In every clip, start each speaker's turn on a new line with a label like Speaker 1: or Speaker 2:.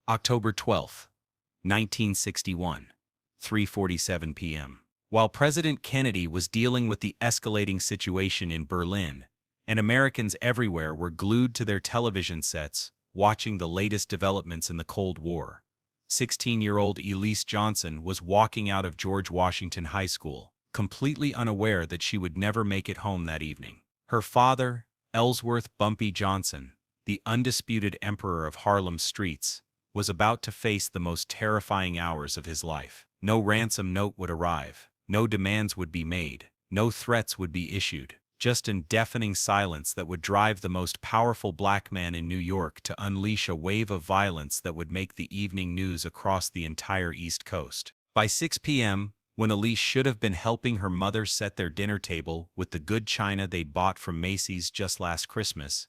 Speaker 1: October 12, 1961, 3:47 p.m. While President Kennedy was dealing with the escalating situation in Berlin, and Americans everywhere were glued to their television sets, watching the latest developments in the Cold War, 16-year-old Elease Johnson was walking out of George Washington High School, completely unaware that she would never make it home that evening. Her father, Ellsworth Bumpy Johnson, the undisputed emperor of Harlem streets, was about to face the most terrifying hours of his life. No ransom note would arrive, no demands would be made, no threats would be issued, just a deafening silence that would drive the most powerful black man in New York to unleash a wave of violence that would make the evening news across the entire East Coast. By 6 p.m., when Elease should have been helping her mother set their dinner table with the good china they'd bought from Macy's just last Christmas,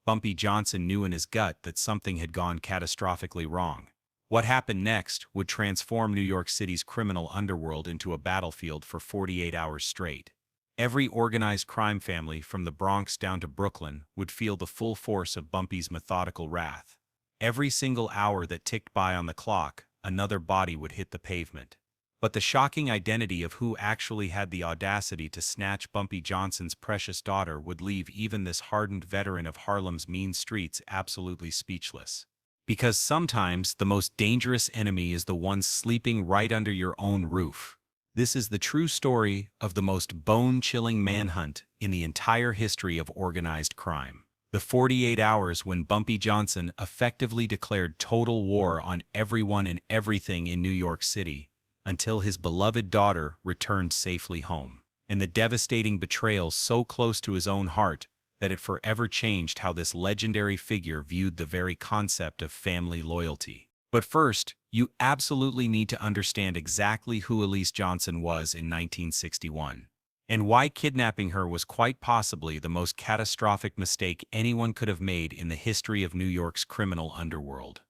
Speaker 1: Bumpy Johnson knew in his gut that something had gone catastrophically wrong. What happened next would transform New York City's criminal underworld into a battlefield for 48 hours straight. Every organized crime family from the Bronx down to Brooklyn would feel the full force of Bumpy's methodical wrath. Every single hour that ticked by on the clock, another body would hit the pavement. But the shocking identity of who actually had the audacity to snatch Bumpy Johnson's precious daughter would leave even this hardened veteran of Harlem's mean streets absolutely speechless. Because sometimes the most dangerous enemy is the one sleeping right under your own roof. This is the true story of the most bone-chilling manhunt in the entire history of organized crime. The 48 hours when Bumpy Johnson effectively declared total war on everyone and everything in New York City, until his beloved daughter returned safely home. And the devastating betrayal so close to his own heart that it forever changed how this legendary figure viewed the very concept of family loyalty. But first, you absolutely need to understand exactly who Elease Johnson was in 1961, and why kidnapping her was quite possibly the most catastrophic mistake anyone could have made in the history of New York's criminal underworld.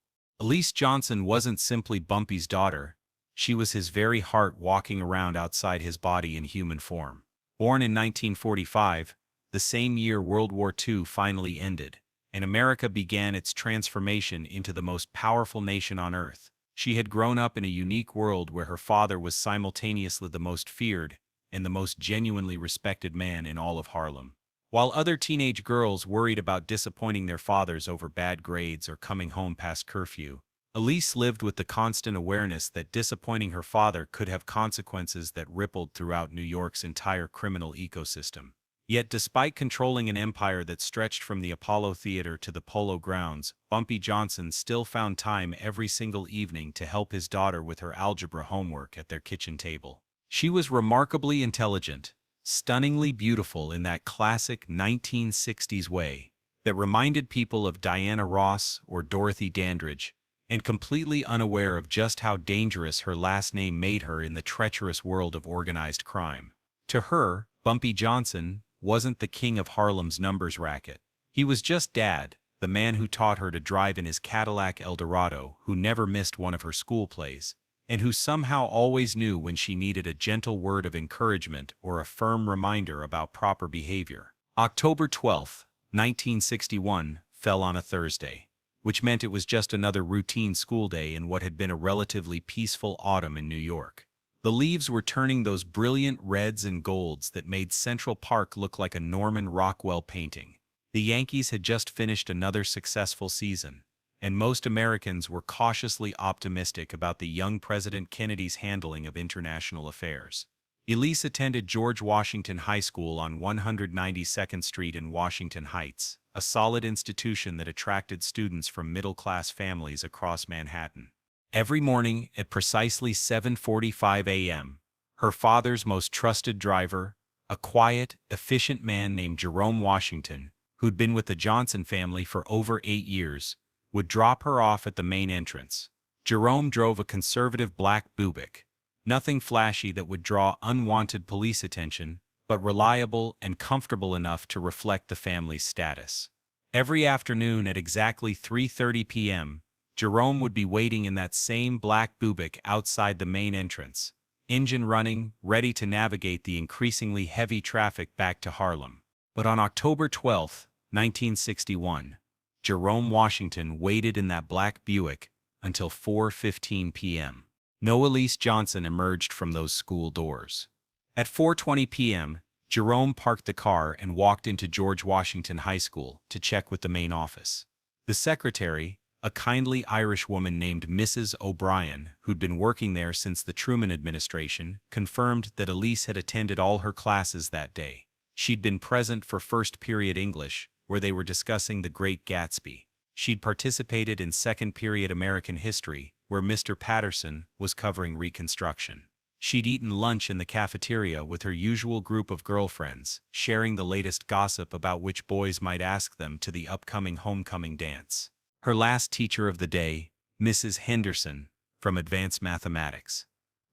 Speaker 1: Elease Johnson wasn't simply Bumpy's daughter. She was his very heart walking around outside his body in human form. Born in 1945, the same year World War II finally ended, and America began its transformation into the most powerful nation on earth. She had grown up in a unique world where her father was simultaneously the most feared and the most genuinely respected man in all of Harlem. While other teenage girls worried about disappointing their fathers over bad grades or coming home past curfew, Elease lived with the constant awareness that disappointing her father could have consequences that rippled throughout New York's entire criminal ecosystem. Yet despite controlling an empire that stretched from the Apollo Theater to the Polo Grounds, Bumpy Johnson still found time every single evening to help his daughter with her algebra homework at their kitchen table. She was remarkably intelligent, stunningly beautiful in that classic 1960s way that reminded people of Diana Ross or Dorothy Dandridge, and completely unaware of just how dangerous her last name made her in the treacherous world of organized crime. To her, Bumpy Johnson wasn't the king of Harlem's numbers racket. He was just Dad, the man who taught her to drive in his Cadillac Eldorado, who never missed one of her school plays, and who somehow always knew when she needed a gentle word of encouragement or a firm reminder about proper behavior. October 12, 1961, fell on a Thursday, which meant it was just another routine school day in what had been a relatively peaceful autumn in New York. The leaves were turning those brilliant reds and golds that made Central Park look like a Norman Rockwell painting. The Yankees had just finished another successful season, and most Americans were cautiously optimistic about the young President Kennedy's handling of international affairs. Elease attended George Washington High School on 192nd Street in Washington Heights, a solid institution that attracted students from middle-class families across Manhattan. Every morning at precisely 7:45 a.m., her father's most trusted driver, a quiet, efficient man named Jerome Washington, who'd been with the Johnson family for over 8 years, would drop her off at the main entrance. Jerome drove a conservative black Buick, nothing flashy that would draw unwanted police attention, but reliable and comfortable enough to reflect the family's status. Every afternoon at exactly 3:30 p.m., Jerome would be waiting in that same black Buick outside the main entrance, engine running, ready to navigate the increasingly heavy traffic back to Harlem. But on October 12, 1961, Jerome Washington waited in that black Buick until 4:15 p.m. No Elease Johnson emerged from those school doors. At 4:20 p.m., Jerome parked the car and walked into George Washington High School to check with the main office. The secretary, a kindly Irish woman named Mrs. O'Brien, who'd been working there since the Truman administration, confirmed that Elease had attended all her classes that day. She'd been present for first period English, where they were discussing The Great Gatsby. She'd participated in second period American history, where Mr. Patterson was covering Reconstruction. She'd eaten lunch in the cafeteria with her usual group of girlfriends, sharing the latest gossip about which boys might ask them to the upcoming homecoming dance. Her last teacher of the day, Mrs. Henderson, from Advanced Mathematics,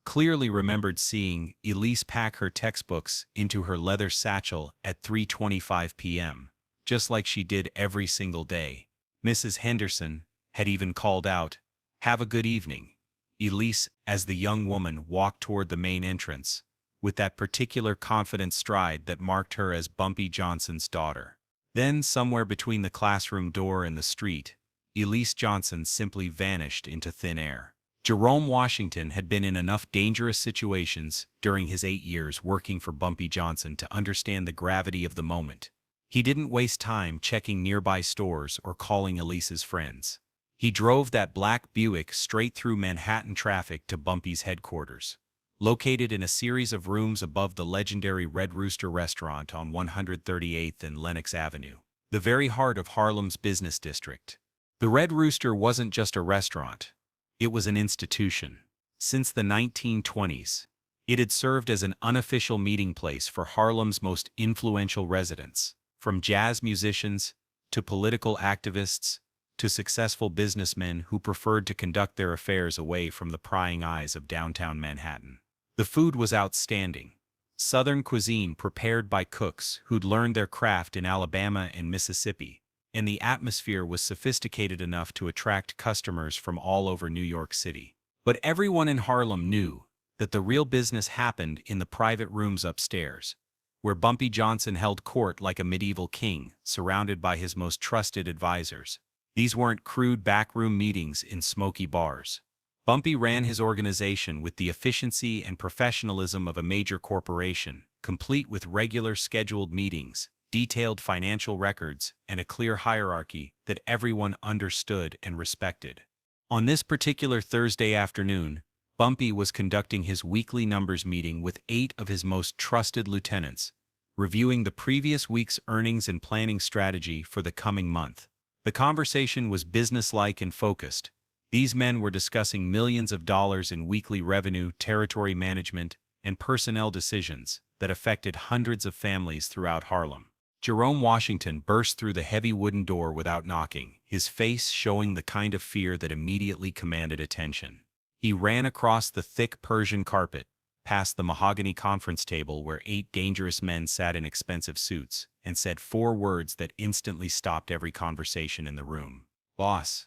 Speaker 1: clearly remembered seeing Elease pack her textbooks into her leather satchel at 3:25 p.m., just like she did every single day. Mrs. Henderson had even called out, "Have a good evening, Elease," as the young woman walked toward the main entrance, with that particular confident stride that marked her as Bumpy Johnson's daughter. Then, somewhere between the classroom door and the street, Elease Johnson simply vanished into thin air. Jerome Washington had been in enough dangerous situations during his 8 years working for Bumpy Johnson to understand the gravity of the moment. He didn't waste time checking nearby stores or calling Elease's friends. He drove that black Buick straight through Manhattan traffic to Bumpy's headquarters, located in a series of rooms above the legendary Red Rooster restaurant on 138th and Lenox Avenue, the very heart of Harlem's business district. The Red Rooster wasn't just a restaurant. It was an institution. Since the 1920s, it had served as an unofficial meeting place for Harlem's most influential residents, from jazz musicians to political activists to successful businessmen who preferred to conduct their affairs away from the prying eyes of downtown Manhattan. The food was outstanding. Southern cuisine prepared by cooks who'd learned their craft in Alabama and Mississippi, and the atmosphere was sophisticated enough to attract customers from all over New York City. But everyone in Harlem knew that the real business happened in the private rooms upstairs, where Bumpy Johnson held court like a medieval king, surrounded by his most trusted advisors. These weren't crude backroom meetings in smoky bars. Bumpy ran his organization with the efficiency and professionalism of a major corporation, complete with regular scheduled meetings, detailed financial records, and a clear hierarchy that everyone understood and respected. On this particular Thursday afternoon, Bumpy was conducting his weekly numbers meeting with 8 of his most trusted lieutenants, reviewing the previous week's earnings and planning strategy for the coming month. The conversation was businesslike and focused. These men were discussing millions of dollars in weekly revenue, territory management, and personnel decisions that affected hundreds of families throughout Harlem. Jerome Washington burst through the heavy wooden door without knocking, his face showing the kind of fear that immediately commanded attention. He ran across the thick Persian carpet, past the mahogany conference table where 8 dangerous men sat in expensive suits, and said 4 words that instantly stopped every conversation in the room. "Boss,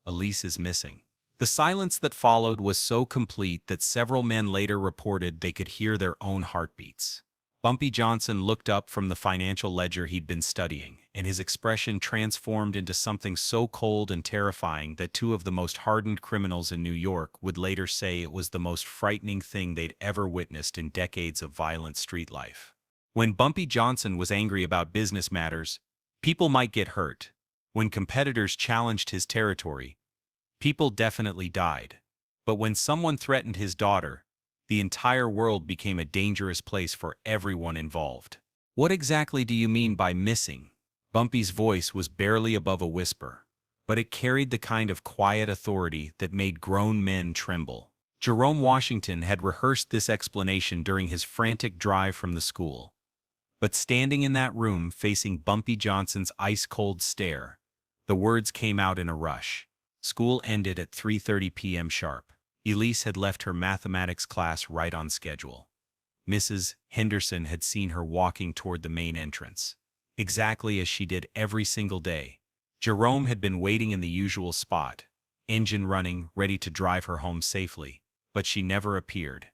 Speaker 1: Elease is missing." The silence that followed was so complete that several men later reported they could hear their own heartbeats. Bumpy Johnson looked up from the financial ledger he'd been studying, and his expression transformed into something so cold and terrifying that 2 of the most hardened criminals in New York would later say it was the most frightening thing they'd ever witnessed in decades of violent street life. When Bumpy Johnson was angry about business matters, people might get hurt. When competitors challenged his territory, people definitely died. But when someone threatened his daughter, the entire world became a dangerous place for everyone involved. "What exactly do you mean by missing?" Bumpy's voice was barely above a whisper, but it carried the kind of quiet authority that made grown men tremble. Jerome Washington had rehearsed this explanation during his frantic drive from the school. But standing in that room facing Bumpy Johnson's ice-cold stare, the words came out in a rush. School ended at 3:30 p.m. sharp. Elease had left her mathematics class right on schedule. Mrs. Henderson had seen her walking toward the main entrance, exactly as she did every single day. Jerome had been waiting in the usual spot, engine running, ready to drive her home safely, but she never appeared.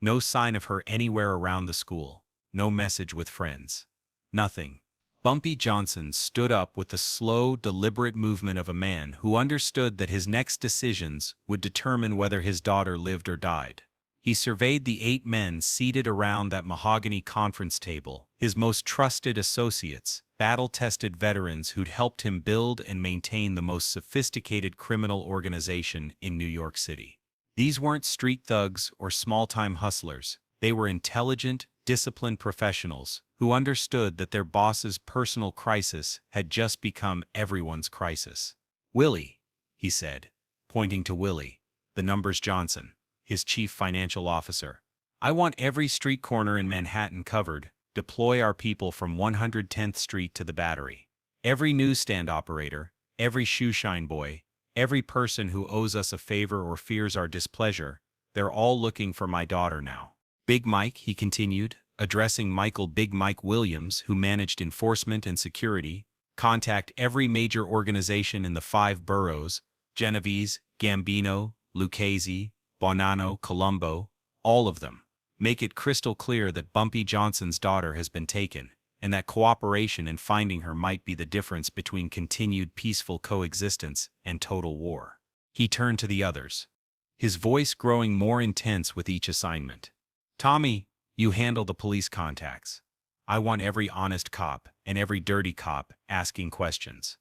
Speaker 1: No sign of her anywhere around the school, no message with friends. Nothing. Bumpy Johnson stood up with the slow, deliberate movement of a man who understood that his next decisions would determine whether his daughter lived or died. He surveyed the 8 men seated around that mahogany conference table, his most trusted associates, battle-tested veterans who'd helped him build and maintain the most sophisticated criminal organization in New York City. These weren't street thugs or small-time hustlers. They were intelligent, disciplined professionals who understood that their boss's personal crisis had just become everyone's crisis. "Willie," he said, pointing to Willie, the numbers Johnson, his chief financial officer. "I want every street corner in Manhattan covered. Deploy our people from 110th Street to the Battery. Every newsstand operator, every shoeshine boy, every person who owes us a favor or fears our displeasure, they're all looking for my daughter now. Big Mike," he continued, addressing Michael Big Mike Williams, who managed enforcement and security, "contact every major organization in the 5 boroughs, Genovese, Gambino, Lucchese, Bonanno, Colombo, all of them. Make it crystal clear that Bumpy Johnson's daughter has been taken, and that cooperation in finding her might be the difference between continued peaceful coexistence and total war." He turned to the others, his voice growing more intense with each assignment. "Tommy, you handle the police contacts. I want every honest cop and every dirty cop asking questions.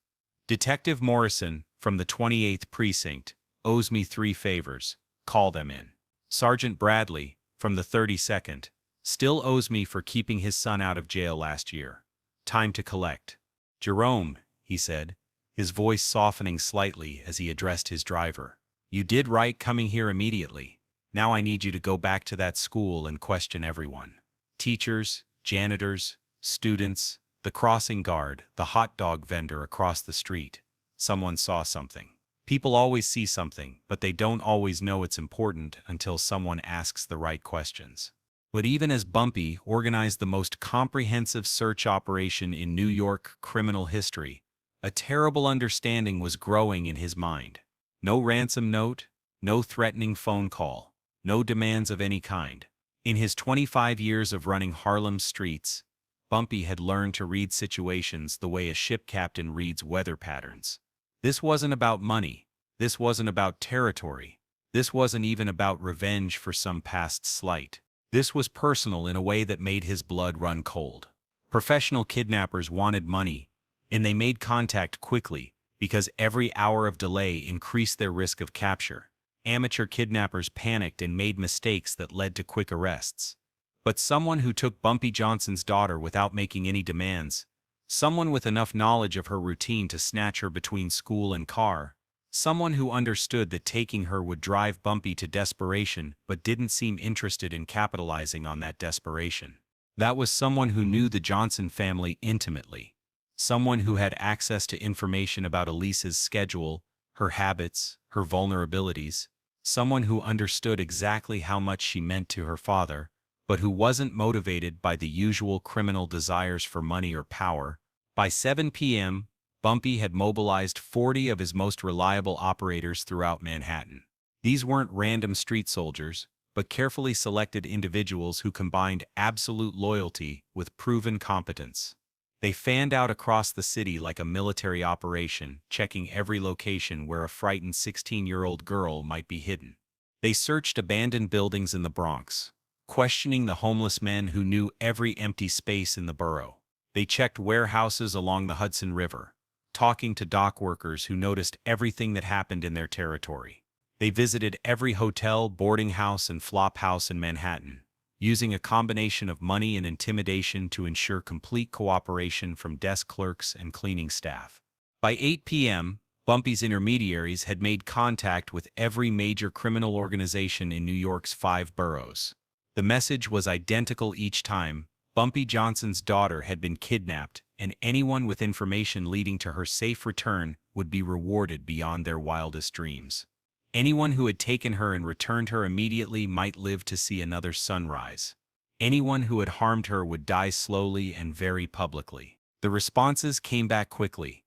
Speaker 1: Detective Morrison, from the 28th Precinct, owes me 3 favors. Call them in. Sergeant Bradley, from the 32nd, still owes me for keeping his son out of jail last year. Time to collect." "Jerome," he said, his voice softening slightly as he addressed his driver, "you did right coming here immediately. Now I need you to go back to that school and question everyone. Teachers, janitors, students, the crossing guard, the hot dog vendor across the street. Someone saw something. People always see something, but they don't always know it's important until someone asks the right questions." But even as Bumpy organized the most comprehensive search operation in New York criminal history, a terrible understanding was growing in his mind. No ransom note, no threatening phone call, no demands of any kind. In his 25 years of running Harlem's streets, Bumpy had learned to read situations the way a ship captain reads weather patterns. This wasn't about money. This wasn't about territory. This wasn't even about revenge for some past slight. This was personal in a way that made his blood run cold. Professional kidnappers wanted money, and they made contact quickly because every hour of delay increased their risk of capture. Amateur kidnappers panicked and made mistakes that led to quick arrests. But someone who took Bumpy Johnson's daughter without making any demands, someone with enough knowledge of her routine to snatch her between school and car, someone who understood that taking her would drive Bumpy to desperation but didn't seem interested in capitalizing on that desperation. That was someone who knew the Johnson family intimately. Someone who had access to information about Elease's schedule, her habits, her vulnerabilities. Someone who understood exactly how much she meant to her father, but who wasn't motivated by the usual criminal desires for money or power. By 7 p.m., Bumpy had mobilized 40 of his most reliable operators throughout Manhattan. These weren't random street soldiers, but carefully selected individuals who combined absolute loyalty with proven competence. They fanned out across the city like a military operation, checking every location where a frightened 16-year-old girl might be hidden. They searched abandoned buildings in the Bronx, questioning the homeless men who knew every empty space in the borough. They checked warehouses along the Hudson River, talking to dock workers who noticed everything that happened in their territory. They visited every hotel, boarding house, and flop house in Manhattan, using a combination of money and intimidation to ensure complete cooperation from desk clerks and cleaning staff. By 8 p.m., Bumpy's intermediaries had made contact with every major criminal organization in New York's 5 boroughs. The message was identical each time. Bumpy Johnson's daughter had been kidnapped, and anyone with information leading to her safe return would be rewarded beyond their wildest dreams. Anyone who had taken her and returned her immediately might live to see another sunrise. Anyone who had harmed her would die slowly and very publicly. The responses came back quickly,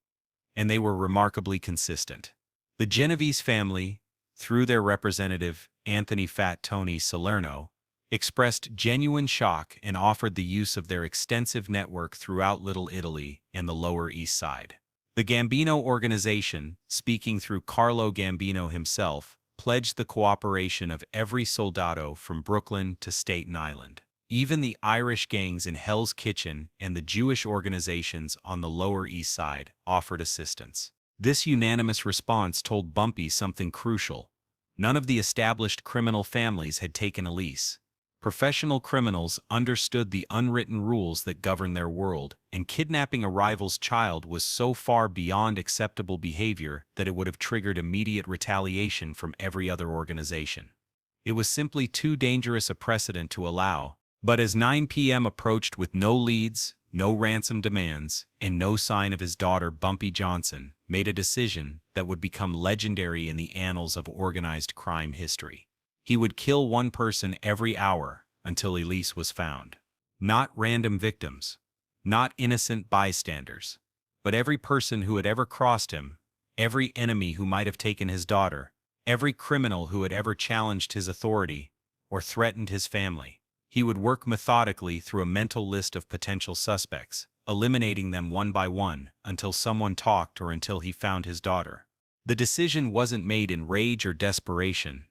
Speaker 1: and they were remarkably consistent. The Genovese family, through their representative, Anthony Fat Tony Salerno, expressed genuine shock and offered the use of their extensive network throughout Little Italy and the Lower East Side. The Gambino organization, speaking through Carlo Gambino himself, pledged the cooperation of every soldado from Brooklyn to Staten Island. Even the Irish gangs in Hell's Kitchen and the Jewish organizations on the Lower East Side offered assistance. This unanimous response told Bumpy something crucial. None of the established criminal families had taken Elease. Professional criminals understood the unwritten rules that govern their world, and kidnapping a rival's child was so far beyond acceptable behavior that it would have triggered immediate retaliation from every other organization. It was simply too dangerous a precedent to allow. But as 9 p.m. approached with no leads, no ransom demands, and no sign of his daughter, Bumpy Johnson made a decision that would become legendary in the annals of organized crime history. He would kill one person every hour until Elease was found. Not random victims, not innocent bystanders, but every person who had ever crossed him, every enemy who might have taken his daughter, every criminal who had ever challenged his authority or threatened his family. He would work methodically through a mental list of potential suspects, eliminating them one by one until someone talked or until he found his daughter. The decision wasn't made in rage or desperation.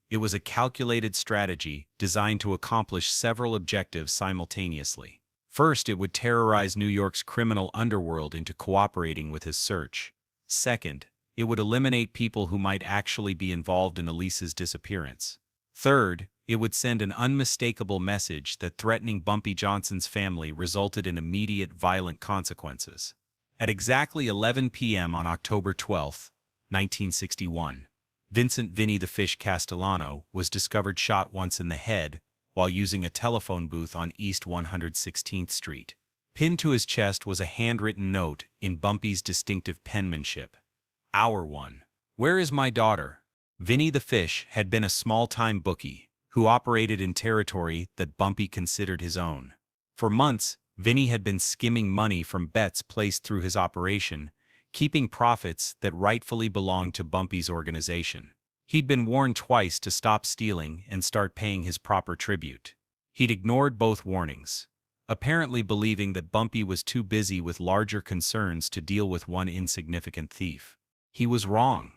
Speaker 1: It was a calculated strategy designed to accomplish several objectives simultaneously. First, it would terrorize New York's criminal underworld into cooperating with his search. Second, it would eliminate people who might actually be involved in Elease's disappearance. Third, it would send an unmistakable message that threatening Bumpy Johnson's family resulted in immediate violent consequences. At exactly 11 p.m. on October 12, 1961, Vincent "Vinny the Fish" Castellano was discovered shot once in the head while using a telephone booth on East 116th Street. Pinned to his chest was a handwritten note in Bumpy's distinctive penmanship. Hour 1. Where is my daughter? Vinny the Fish had been a small-time bookie who operated in territory that Bumpy considered his own. For months, Vinny had been skimming money from bets placed through his operation, keeping profits that rightfully belonged to Bumpy's organization. He'd been warned twice to stop stealing and start paying his proper tribute. He'd ignored both warnings, apparently believing that Bumpy was too busy with larger concerns to deal with one insignificant thief. He was wrong.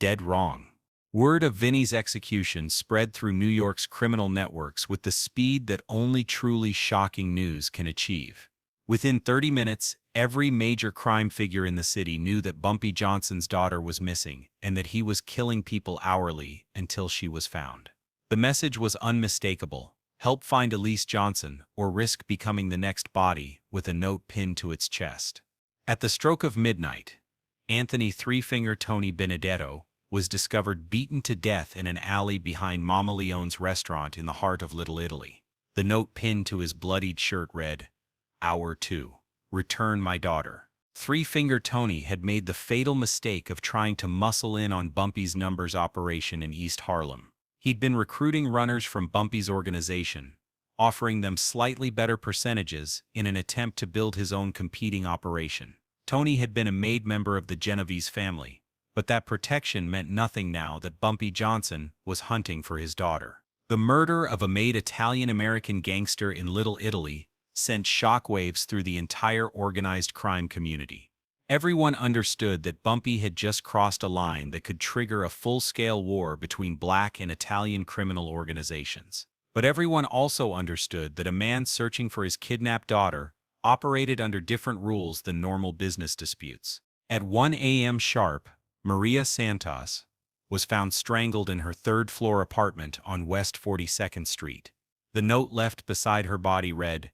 Speaker 1: Dead wrong. Word of Vinny's execution spread through New York's criminal networks with the speed that only truly shocking news can achieve. Within 30 minutes, every major crime figure in the city knew that Bumpy Johnson's daughter was missing and that he was killing people hourly until she was found. The message was unmistakable: help find Elease Johnson or risk becoming the next body, with a note pinned to its chest. At the stroke of midnight, Anthony "Three-Finger" Tony Benedetto was discovered beaten to death in an alley behind Mama Leone's restaurant in the heart of Little Italy. The note pinned to his bloodied shirt read, Hour 2. Return my daughter. Three-Finger Tony had made the fatal mistake of trying to muscle in on Bumpy's numbers operation in East Harlem. He'd been recruiting runners from Bumpy's organization, offering them slightly better percentages in an attempt to build his own competing operation. Tony had been a made member of the Genovese family, but that protection meant nothing now that Bumpy Johnson was hunting for his daughter. The murder of a made Italian-American gangster in Little Italy sent shockwaves through the entire organized crime community. Everyone understood that Bumpy had just crossed a line that could trigger a full-scale war between black and Italian criminal organizations. But everyone also understood that a man searching for his kidnapped daughter operated under different rules than normal business disputes. At 1 a.m. sharp, Maria Santos was found strangled in her third-floor apartment on West 42nd Street. The note left beside her body read,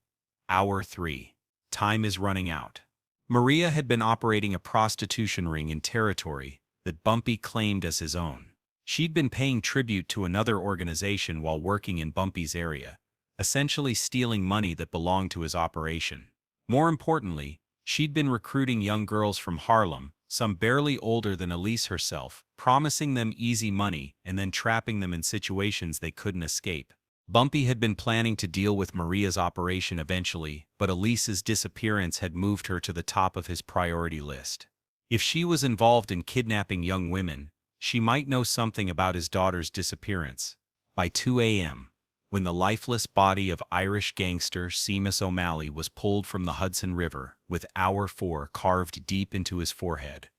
Speaker 1: Hour 3. Time is running out. Maria had been operating a prostitution ring in territory that Bumpy claimed as his own. She'd been paying tribute to another organization while working in Bumpy's area, essentially stealing money that belonged to his operation. More importantly, she'd been recruiting young girls from Harlem, some barely older than Elease herself, promising them easy money and then trapping them in situations they couldn't escape. Bumpy had been planning to deal with Maria's operation eventually, but Elease's disappearance had moved her to the top of his priority list. If she was involved in kidnapping young women, she might know something about his daughter's disappearance. By 2 a.m., when the lifeless body of Irish gangster Seamus O'Malley was pulled from the Hudson River with Hour 4 carved deep into his forehead.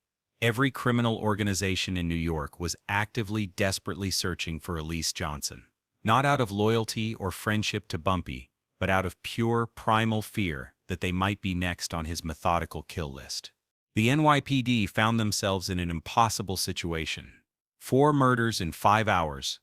Speaker 1: Every criminal organization in New York was actively, desperately searching for Elease Johnson. Not out of loyalty or friendship to Bumpy, but out of pure, primal fear that they might be next on his methodical kill list. The NYPD found themselves in an impossible situation. 4 murders in 5 hours,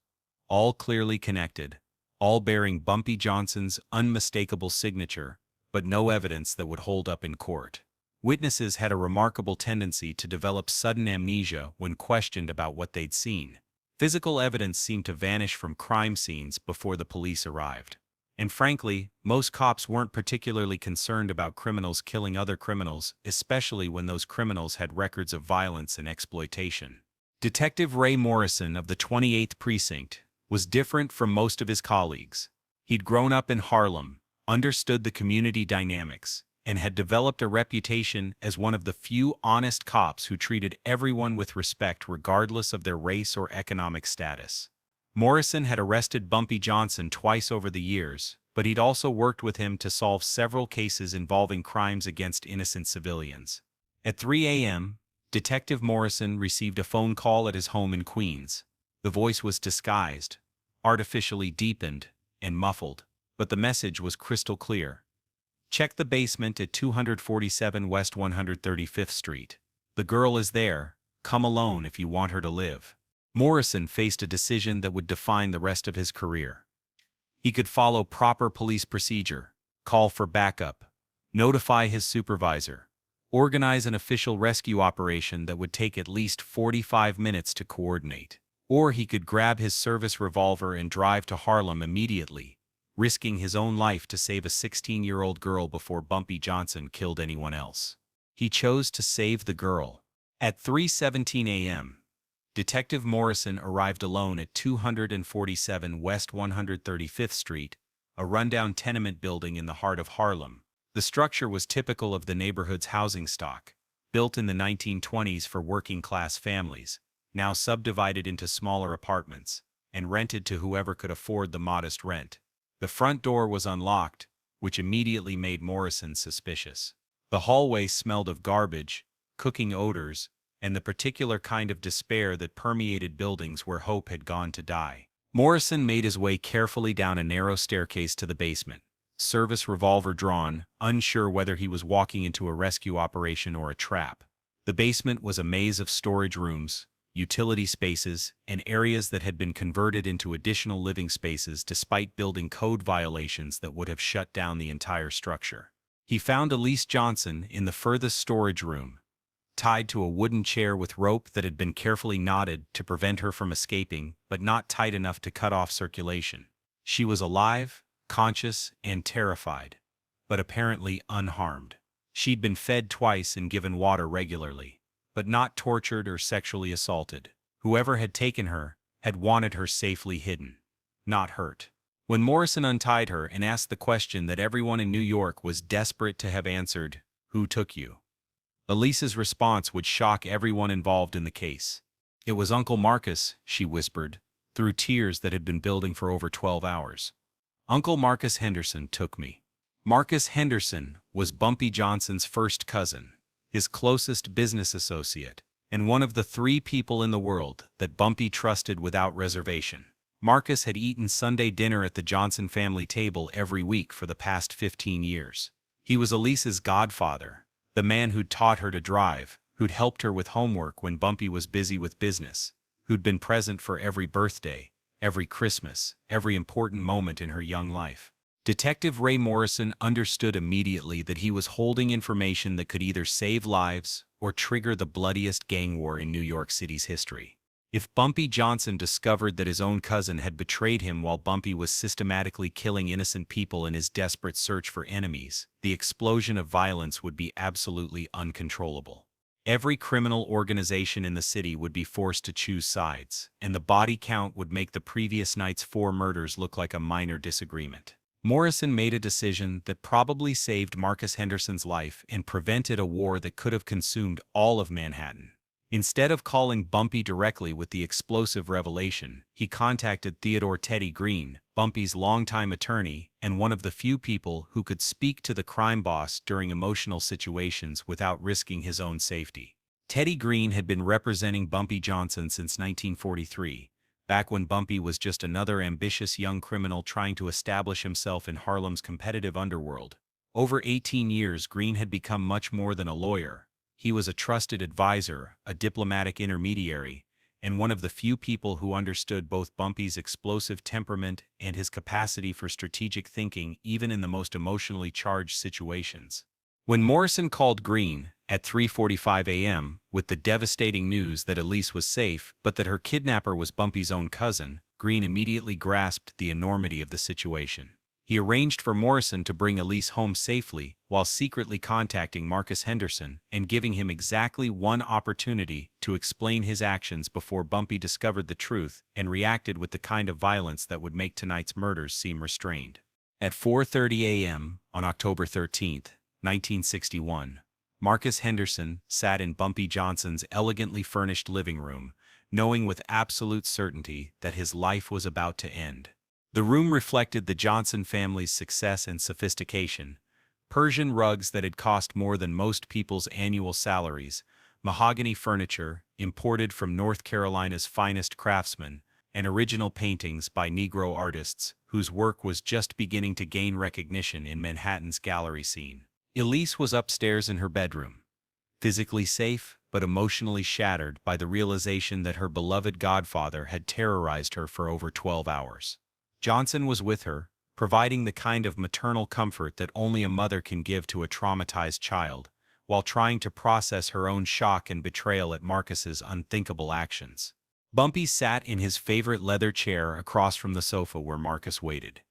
Speaker 1: all clearly connected, all bearing Bumpy Johnson's unmistakable signature, but no evidence that would hold up in court. Witnesses had a remarkable tendency to develop sudden amnesia when questioned about what they'd seen. Physical evidence seemed to vanish from crime scenes before the police arrived. And frankly, most cops weren't particularly concerned about criminals killing other criminals, especially when those criminals had records of violence and exploitation. Detective Ray Morrison of the 28th Precinct was different from most of his colleagues. He'd grown up in Harlem, understood the community dynamics, and had developed a reputation as one of the few honest cops who treated everyone with respect regardless of their race or economic status. Morrison had arrested Bumpy Johnson twice over the years, but he'd also worked with him to solve several cases involving crimes against innocent civilians. At 3 a.m., Detective Morrison received a phone call at his home in Queens. The voice was disguised, artificially deepened, and muffled, but the message was crystal clear. Check the basement at 247 West 135th Street. The girl is there. Come alone if you want her to live. Morrison faced a decision that would define the rest of his career. He could follow proper police procedure, call for backup, notify his supervisor, organize an official rescue operation that would take at least 45 minutes to coordinate. Or he could grab his service revolver and drive to Harlem immediately, risking his own life to save a 16-year-old girl before Bumpy Johnson killed anyone else. He chose to save the girl. At 3:17 a.m., Detective Morrison arrived alone at 247 West 135th Street, a rundown tenement building in the heart of Harlem. The structure was typical of the neighborhood's housing stock, built in the 1920s for working-class families, now subdivided into smaller apartments, and rented to whoever could afford the modest rent. The front door was unlocked, which immediately made Morrison suspicious. The hallway smelled of garbage, cooking odors, and the particular kind of despair that permeated buildings where hope had gone to die. Morrison made his way carefully down a narrow staircase to the basement, service revolver drawn, unsure whether he was walking into a rescue operation or a trap. The basement was a maze of storage rooms, utility spaces, and areas that had been converted into additional living spaces despite building code violations that would have shut down the entire structure. He found Elease Johnson in the furthest storage room, tied to a wooden chair with rope that had been carefully knotted to prevent her from escaping, but not tight enough to cut off circulation. She was alive, conscious, and terrified, but apparently unharmed. She'd been fed twice and given water regularly, but not tortured or sexually assaulted. Whoever had taken her had wanted her safely hidden, not hurt. When Morrison untied her and asked the question that everyone in New York was desperate to have answered, "Who took you?" Elise's response would shock everyone involved in the case. "It was Uncle Marcus," she whispered, through tears that had been building for over 12 hours. "Uncle Marcus Henderson took me." Marcus Henderson was Bumpy Johnson's first cousin, his closest business associate, and one of the 3 people in the world that Bumpy trusted without reservation. Marcus had eaten Sunday dinner at the Johnson family table every week for the past 15 years. He was Elise's godfather, the man who'd taught her to drive, who'd helped her with homework when Bumpy was busy with business, who'd been present for every birthday, every Christmas, every important moment in her young life. Detective Ray Morrison understood immediately that he was holding information that could either save lives or trigger the bloodiest gang war in New York City's history. If Bumpy Johnson discovered that his own cousin had betrayed him while Bumpy was systematically killing innocent people in his desperate search for enemies, the explosion of violence would be absolutely uncontrollable. Every criminal organization in the city would be forced to choose sides, and the body count would make the previous night's 4 murders look like a minor disagreement. Morrison made a decision that probably saved Marcus Henderson's life and prevented a war that could have consumed all of Manhattan. Instead of calling Bumpy directly with the explosive revelation, he contacted Theodore "Teddy" Green, Bumpy's longtime attorney and one of the few people who could speak to the crime boss during emotional situations without risking his own safety. Teddy Green had been representing Bumpy Johnson since 1943, back when Bumpy was just another ambitious young criminal trying to establish himself in Harlem's competitive underworld. Over 18 years, Green had become much more than a lawyer. He was a trusted advisor, a diplomatic intermediary, and one of the few people who understood both Bumpy's explosive temperament and his capacity for strategic thinking even in the most emotionally charged situations. When Morrison called Green at 3:45 a.m. with the devastating news that Elease was safe but that her kidnapper was Bumpy's own cousin, Green immediately grasped the enormity of the situation. He arranged for Morrison to bring Elease home safely while secretly contacting Marcus Henderson and giving him exactly one opportunity to explain his actions before Bumpy discovered the truth and reacted with the kind of violence that would make tonight's murders seem restrained. At 4:30 a.m. on October 13, 1961, Marcus Henderson sat in Bumpy Johnson's elegantly furnished living room, knowing with absolute certainty that his life was about to end. The room reflected the Johnson family's success and sophistication: Persian rugs that had cost more than most people's annual salaries, mahogany furniture imported from North Carolina's finest craftsmen, and original paintings by Negro artists whose work was just beginning to gain recognition in Manhattan's gallery scene. Elease was upstairs in her bedroom, physically safe but emotionally shattered by the realization that her beloved godfather had terrorized her for over 12 hours. Johnson was with her, providing the kind of maternal comfort that only a mother can give to a traumatized child, while trying to process her own shock and betrayal at Marcus's unthinkable actions. Bumpy sat in his favorite leather chair across from the sofa where Marcus waited.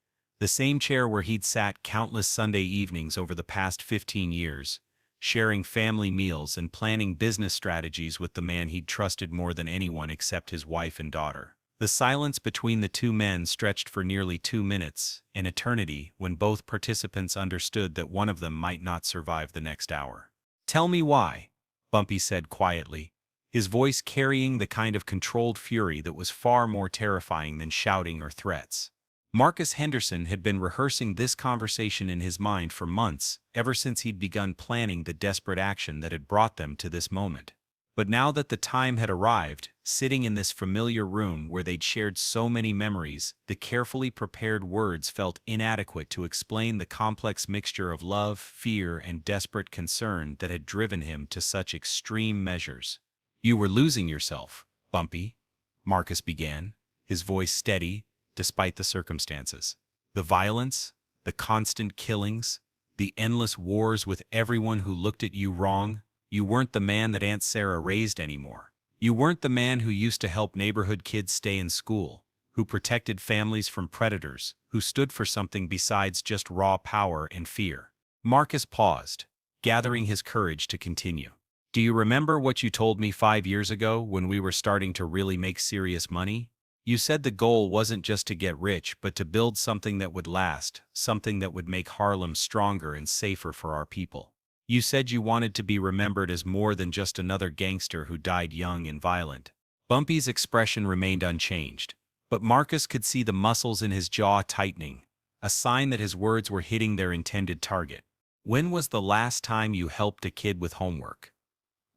Speaker 1: The same chair where he'd sat countless Sunday evenings over the past 15 years, sharing family meals and planning business strategies with the man he'd trusted more than anyone except his wife and daughter. The silence between the two men stretched for nearly 2 minutes, an eternity, when both participants understood that one of them might not survive the next hour. "Tell me why," Bumpy said quietly, his voice carrying the kind of controlled fury that was far more terrifying than shouting or threats. Marcus Henderson had been rehearsing this conversation in his mind for months, ever since he'd begun planning the desperate action that had brought them to this moment. But now that the time had arrived, sitting in this familiar room where they'd shared so many memories, the carefully prepared words felt inadequate to explain the complex mixture of love, fear, and desperate concern that had driven him to such extreme measures. "You were losing yourself, Bumpy," Marcus began, his voice steady, despite the circumstances. "The violence, the constant killings, the endless wars with everyone who looked at you wrong. You weren't the man that Aunt Sarah raised anymore. You weren't the man who used to help neighborhood kids stay in school, who protected families from predators, who stood for something besides just raw power and fear." Marcus paused, gathering his courage to continue. "Do you remember what you told me 5 years ago when we were starting to really make serious money? You said the goal wasn't just to get rich but to build something that would last, something that would make Harlem stronger and safer for our people. You said you wanted to be remembered as more than just another gangster who died young and violent." Bumpy's expression remained unchanged, but Marcus could see the muscles in his jaw tightening, a sign that his words were hitting their intended target. "When was the last time you helped a kid with homework?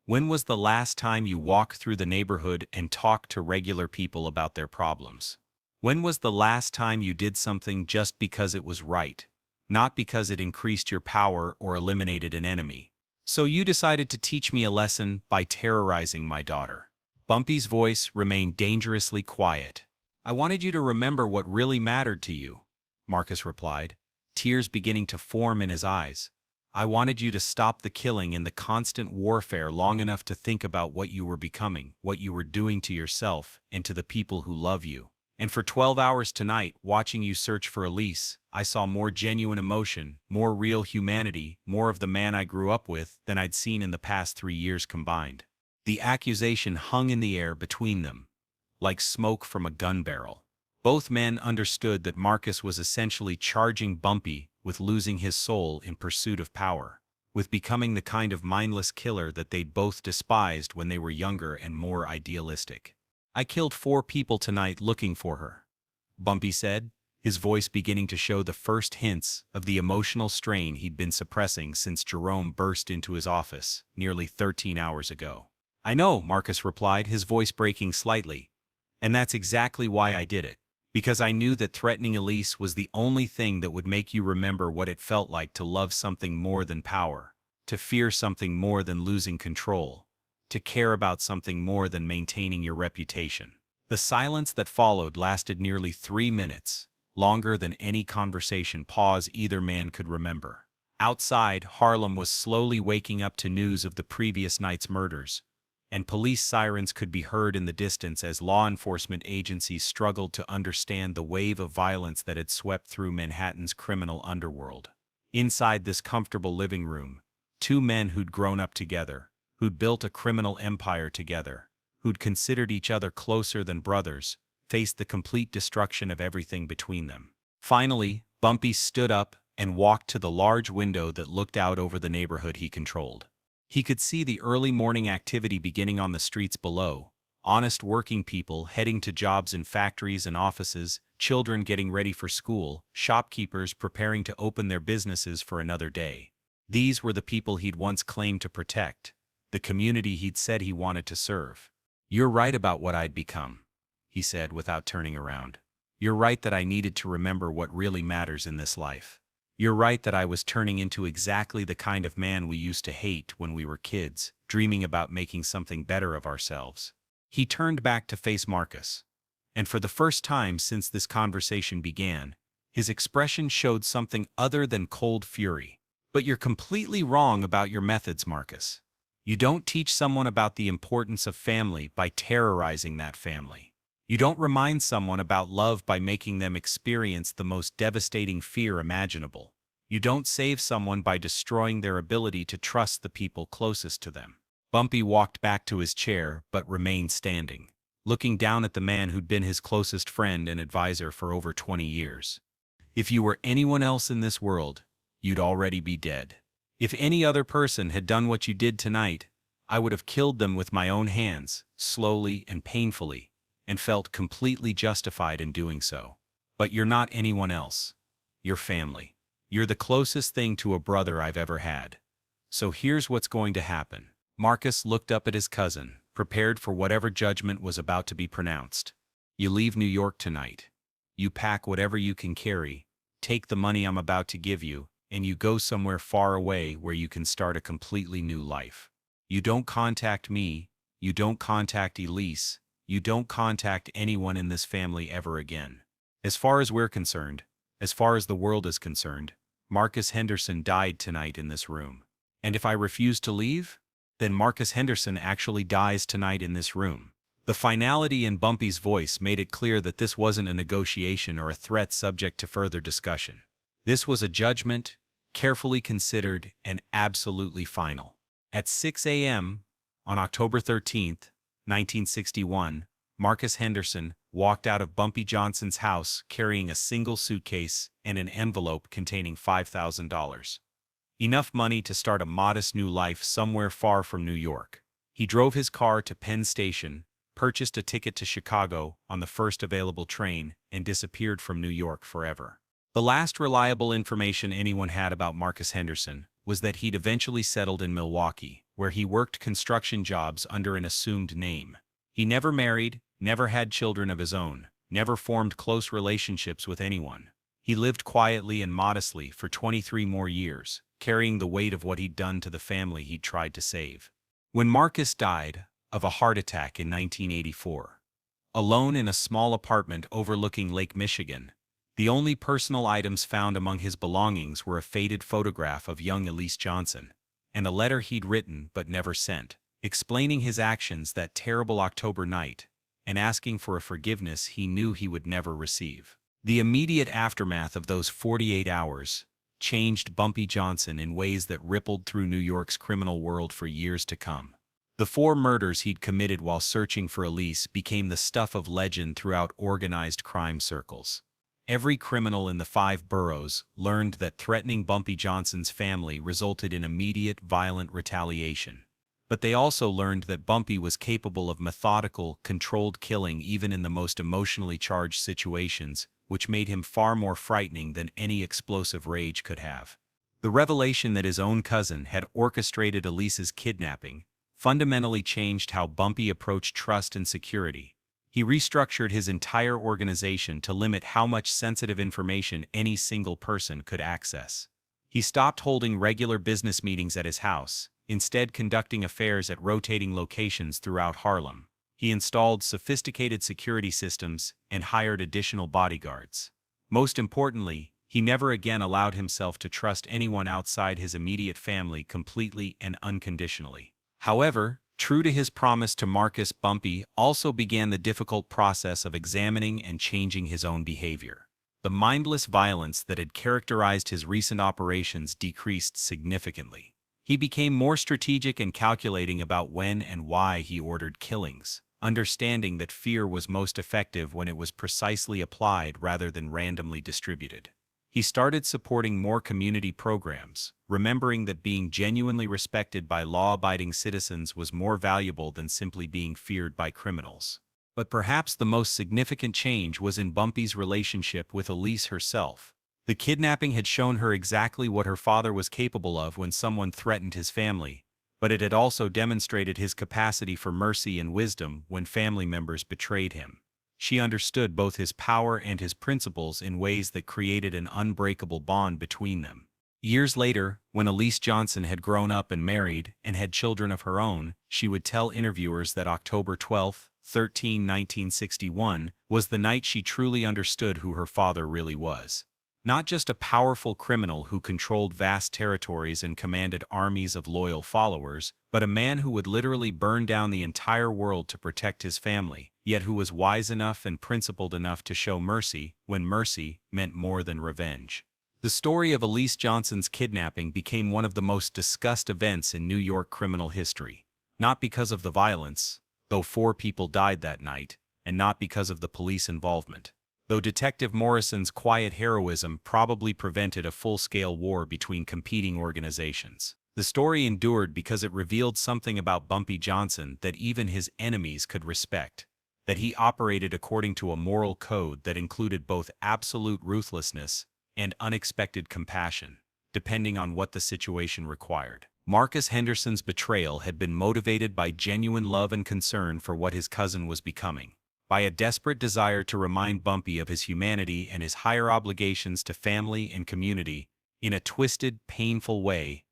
Speaker 1: When was the last time you walked through the neighborhood and talked to regular people about their problems? When was the last time you did something just because it was right, not because it increased your power or eliminated an enemy? So you decided to teach me a lesson by terrorizing my daughter." Bumpy's voice remained dangerously quiet. "I wanted you to remember what really mattered to you," Marcus replied, tears beginning to form in his eyes. "I wanted you to stop the killing and the constant warfare long enough to think about what you were becoming, what you were doing to yourself and to the people who love you. And for 12 hours tonight, watching you search for Elease, I saw more genuine emotion, more real humanity, more of the man I grew up with than I'd seen in the past 3 years combined." The accusation hung in the air between them, like smoke from a gun barrel. Both men understood that Marcus was essentially charging Bumpy with losing his soul in pursuit of power, with becoming the kind of mindless killer that they'd both despised when they were younger and more idealistic. "I killed 4 people tonight looking for her," Bumpy said, his voice beginning to show the first hints of the emotional strain he'd been suppressing since Jerome burst into his office nearly 13 hours ago. "I know," Marcus replied, his voice breaking slightly. "And that's exactly why I did it. Because I knew that threatening Elease was the only thing that would make you remember what it felt like to love something more than power, to fear something more than losing control, to care about something more than maintaining your reputation." The silence that followed lasted nearly 3 minutes, longer than any conversation pause either man could remember. Outside, Harlem was slowly waking up to news of the previous night's murders, and police sirens could be heard in the distance as law enforcement agencies struggled to understand the wave of violence that had swept through Manhattan's criminal underworld. Inside this comfortable living room, two men who'd grown up together, who'd built a criminal empire together, who'd considered each other closer than brothers, faced the complete destruction of everything between them. Finally, Bumpy stood up and walked to the large window that looked out over the neighborhood he controlled. He could see the early morning activity beginning on the streets below, honest working people heading to jobs in factories and offices, children getting ready for school, shopkeepers preparing to open their businesses for another day. These were the people he'd once claimed to protect, the community he'd said he wanted to serve. "You're right about what I'd become," he said without turning around. "You're right that I needed to remember what really matters in this life. You're right that I was turning into exactly the kind of man we used to hate when we were kids, dreaming about making something better of ourselves." He turned back to face Marcus, and for the first time since this conversation began, his expression showed something other than cold fury. "But you're completely wrong about your methods, Marcus. You don't teach someone about the importance of family by terrorizing that family. You don't remind someone about love by making them experience the most devastating fear imaginable. You don't save someone by destroying their ability to trust the people closest to them." Bumpy walked back to his chair but remained standing, looking down at the man who'd been his closest friend and advisor for over 20 years. "If you were anyone else in this world, you'd already be dead. If any other person had done what you did tonight, I would have killed them with my own hands, slowly and painfully, and felt completely justified in doing so. But you're not anyone else. You're family. You're the closest thing to a brother I've ever had. So here's what's going to happen." Marcus looked up at his cousin, prepared for whatever judgment was about to be pronounced. "You leave New York tonight. You pack whatever you can carry, take the money I'm about to give you, and you go somewhere far away where you can start a completely new life. You don't contact me, you don't contact Elease, you don't contact anyone in this family ever again. As far as we're concerned, as far as the world is concerned, Marcus Henderson died tonight in this room. And if I refuse to leave, then Marcus Henderson actually dies tonight in this room." The finality in Bumpy's voice made it clear that this wasn't a negotiation or a threat subject to further discussion. This was a judgment, carefully considered and absolutely final. At 6 a.m. on October 13th, 1961, Marcus Henderson walked out of Bumpy Johnson's house carrying a single suitcase and an envelope containing $5,000. Enough money to start a modest new life somewhere far from New York. He drove his car to Penn Station, purchased a ticket to Chicago on the first available train, and disappeared from New York forever. The last reliable information anyone had about Marcus Henderson was that he'd eventually settled in Milwaukee, where he worked construction jobs under an assumed name. He never married, never had children of his own, never formed close relationships with anyone. He lived quietly and modestly for 23 more years, carrying the weight of what he'd done to the family he'd tried to save. When Marcus died of a heart attack in 1984, alone in a small apartment overlooking Lake Michigan, the only personal items found among his belongings were a faded photograph of young Elease Johnson, and a letter he'd written but never sent, explaining his actions that terrible October night, and asking for a forgiveness he knew he would never receive. The immediate aftermath of those 48 hours changed Bumpy Johnson in ways that rippled through New York's criminal world for years to come. The 4 murders he'd committed while searching for Elease became the stuff of legend throughout organized crime circles. Every criminal in the 5 boroughs learned that threatening Bumpy Johnson's family resulted in immediate, violent retaliation. But they also learned that Bumpy was capable of methodical, controlled killing even in the most emotionally charged situations, which made him far more frightening than any explosive rage could have. The revelation that his own cousin had orchestrated Elease's kidnapping fundamentally changed how Bumpy approached trust and security. He restructured his entire organization to limit how much sensitive information any single person could access. He stopped holding regular business meetings at his house, instead conducting affairs at rotating locations throughout Harlem. He installed sophisticated security systems and hired additional bodyguards. Most importantly, he never again allowed himself to trust anyone outside his immediate family completely and unconditionally. However, true to his promise to Marcus, Bumpy also began the difficult process of examining and changing his own behavior. The mindless violence that had characterized his recent operations decreased significantly. He became more strategic and calculating about when and why he ordered killings, understanding that fear was most effective when it was precisely applied rather than randomly distributed. He started supporting more community programs, remembering that being genuinely respected by law-abiding citizens was more valuable than simply being feared by criminals. But perhaps the most significant change was in Bumpy's relationship with Elease herself. The kidnapping had shown her exactly what her father was capable of when someone threatened his family, but it had also demonstrated his capacity for mercy and wisdom when family members betrayed him. She understood both his power and his principles in ways that created an unbreakable bond between them. Years later, when Elease Johnson had grown up and married and had children of her own, she would tell interviewers that October 12, 1961, was the night she truly understood who her father really was. Not just a powerful criminal who controlled vast territories and commanded armies of loyal followers, but a man who would literally burn down the entire world to protect his family, yet who was wise enough and principled enough to show mercy when mercy meant more than revenge. The story of Elease Johnson's kidnapping became one of the most discussed events in New York criminal history. Not because of the violence, though 4 people died that night, and not because of the police involvement. Though Detective Morrison's quiet heroism probably prevented a full-scale war between competing organizations. The story endured because it revealed something about Bumpy Johnson that even his enemies could respect. That he operated according to a moral code that included both absolute ruthlessness and unexpected compassion, depending on what the situation required. Marcus Henderson's betrayal had been motivated by genuine love and concern for what his cousin was becoming, by a desperate desire to remind Bumpy of his humanity and his higher obligations to family and community. In a twisted, painful way,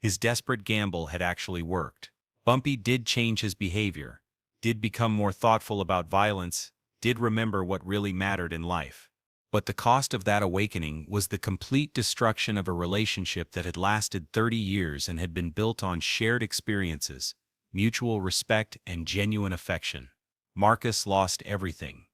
Speaker 1: his desperate gamble had actually worked. Bumpy did change his behavior, did become more thoughtful about violence, did remember what really mattered in life. But the cost of that awakening was the complete destruction of a relationship that had lasted 30 years and had been built on shared experiences, mutual respect, and genuine affection. Marcus lost everything.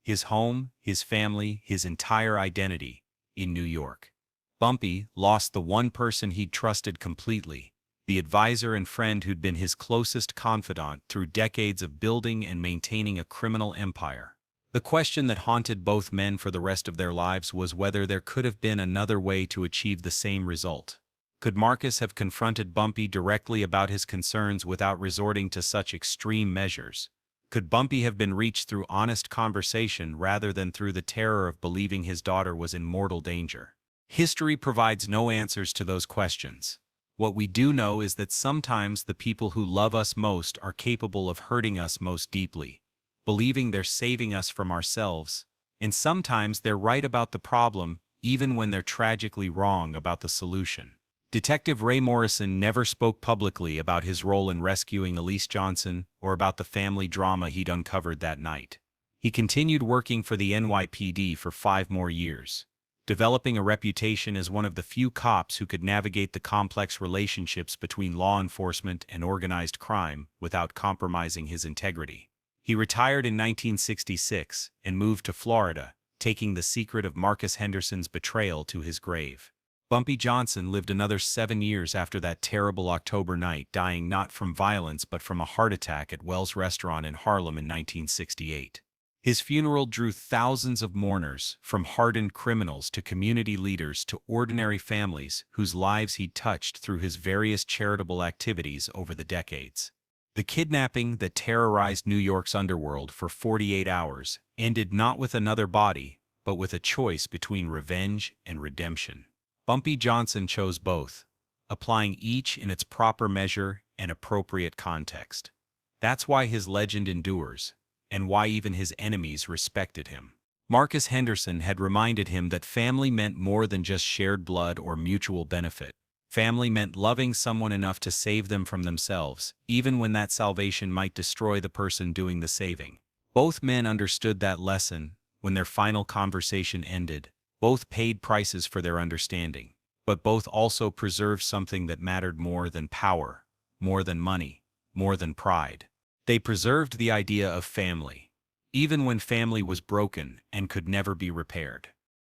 Speaker 1: His home, his family, his entire identity in New York. Bumpy lost the one person he'd trusted completely, the advisor and friend who'd been his closest confidant through decades of building and maintaining a criminal empire. The question that haunted both men for the rest of their lives was whether there could have been another way to achieve the same result. Could Marcus have confronted Bumpy directly about his concerns without resorting to such extreme measures? Could Bumpy have been reached through honest conversation rather than through the terror of believing his daughter was in mortal danger? History provides no answers to those questions. What we do know is that sometimes the people who love us most are capable of hurting us most deeply, believing they're saving us from ourselves, and sometimes they're right about the problem even when they're tragically wrong about the solution. Detective Ray Morrison never spoke publicly about his role in rescuing Elease Johnson or about the family drama he'd uncovered that night. He continued working for the NYPD for 5 more years, developing a reputation as one of the few cops who could navigate the complex relationships between law enforcement and organized crime without compromising his integrity. He retired in 1966 and moved to Florida, taking the secret of Marcus Henderson's betrayal to his grave. Bumpy Johnson lived another 7 years after that terrible October night, dying not from violence but from a heart attack at Wells Restaurant in Harlem in 1968. His funeral drew thousands of mourners, from hardened criminals to community leaders to ordinary families whose lives he touched through his various charitable activities over the decades. The kidnapping that terrorized New York's underworld for 48 hours ended not with another body, but with a choice between revenge and redemption. Bumpy Johnson chose both, applying each in its proper measure and appropriate context. That's why his legend endures, and why even his enemies respected him. Marcus Henderson had reminded him that family meant more than just shared blood or mutual benefit. Family meant loving someone enough to save them from themselves, even when that salvation might destroy the person doing the saving. Both men understood that lesson. When their final conversation ended, both paid prices for their understanding, but both also preserved something that mattered more than power, more than money, more than pride. They preserved the idea of family, even when family was broken and could never be repaired.